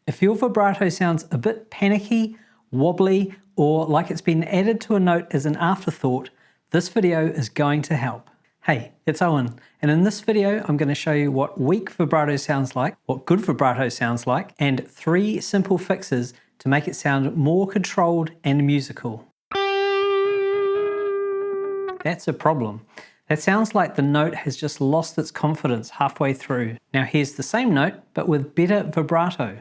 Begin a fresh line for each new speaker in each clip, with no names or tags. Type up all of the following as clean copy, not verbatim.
If your vibrato sounds a bit panicky, wobbly, or like it's been added to a note as an afterthought, this video is going to help. Hey, it's Owen, and in this video I'm going to show you what weak vibrato sounds like, what good vibrato sounds like, and 3 simple fixes to make it sound more controlled and musical. That's a problem. That sounds like the note has just lost its confidence halfway through. Now here's the same note, but with better vibrato.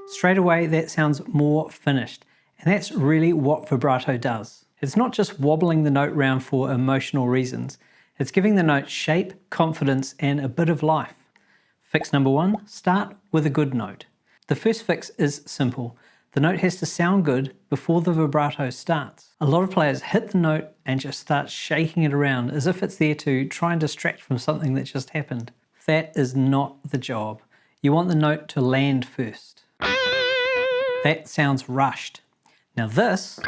Straight away that sounds more finished, and that's really what vibrato does. It's not just wobbling the note round for emotional reasons, it's giving the note shape, confidence, and a bit of life. Fix number 1, start with a good note. The first fix is simple. The note has to sound good before the vibrato starts. A lot of players hit the note and just start shaking it around as if it's there to try and distract from something that just happened. That is not the job. You want the note to land first. That sounds rushed. Now this,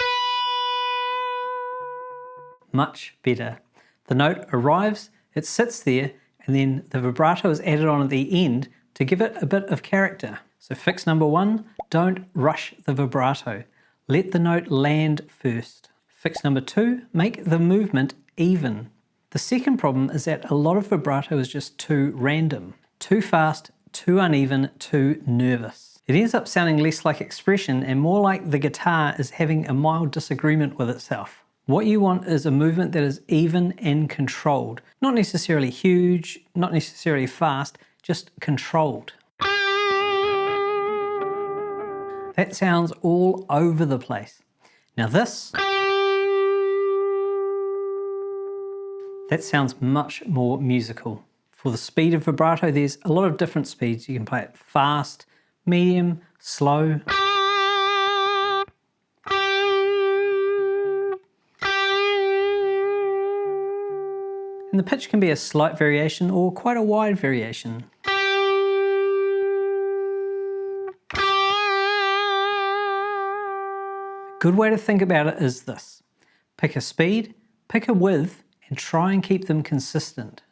much better. The note arrives, it sits there, and then the vibrato is added on at the end to give it a bit of character. So fix number 1, don't rush the vibrato. Let the note land first. Fix number 2, make the movement even. The second problem is that a lot of vibrato is just too random. Too fast, too uneven, too nervous. It ends up sounding less like expression and more like the guitar is having a mild disagreement with itself. What you want is a movement that is even and controlled. Not necessarily huge, not necessarily fast, just controlled. That sounds all over the place. Now this, that sounds much more musical. For the speed of vibrato, there's a lot of different speeds. You can play it fast, medium, slow. And the pitch can be a slight variation or quite a wide variation. A good way to think about it is this. Pick a speed, pick a width, and try and keep them consistent.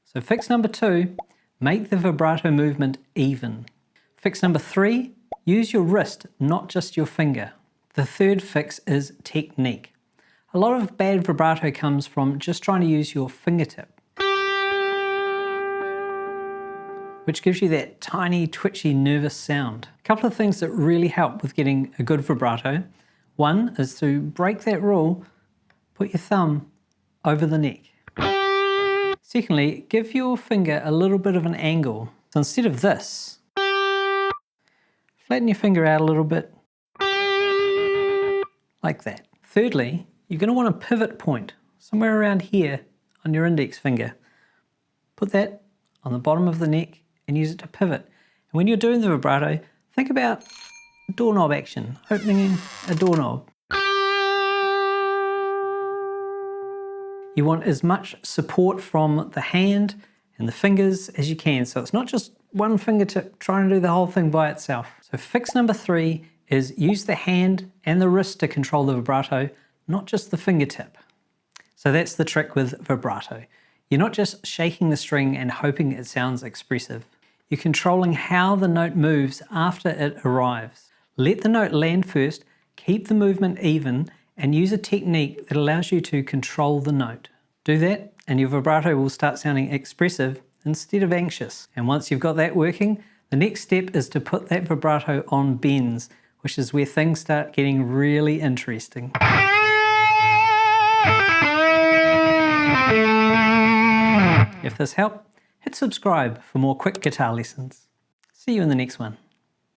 So fix number 2, make the vibrato movement even. Fix number 3, use your wrist, not just your finger. The third fix is technique. A lot of bad vibrato comes from just trying to use your fingertip, which gives you that tiny, twitchy, nervous sound. A couple of things that really help with getting a good vibrato. One is to break that rule, put your thumb over the neck. Secondly, give your finger a little bit of an angle. So instead of this, flatten your finger out a little bit, like that. Thirdly, you're going to want a pivot point, somewhere around here on your index finger. Put that on the bottom of the neck and use it to pivot. And when you're doing the vibrato, think about doorknob action, opening a doorknob. You want as much support from the hand and the fingers as you can. So it's not just one fingertip trying to do the whole thing by itself. So fix number 3 is use the hand and the wrist to control the vibrato, not just the fingertip. So that's the trick with vibrato. You're not just shaking the string and hoping it sounds expressive. You're controlling how the note moves after it arrives. Let the note land first, keep the movement even, and use a technique that allows you to control the note. Do that and your vibrato will start sounding expressive instead of anxious. And once you've got that working, the next step is to put that vibrato on bends, which is where things start getting really interesting. If this helped, hit subscribe for more quick guitar lessons. See you in the next one.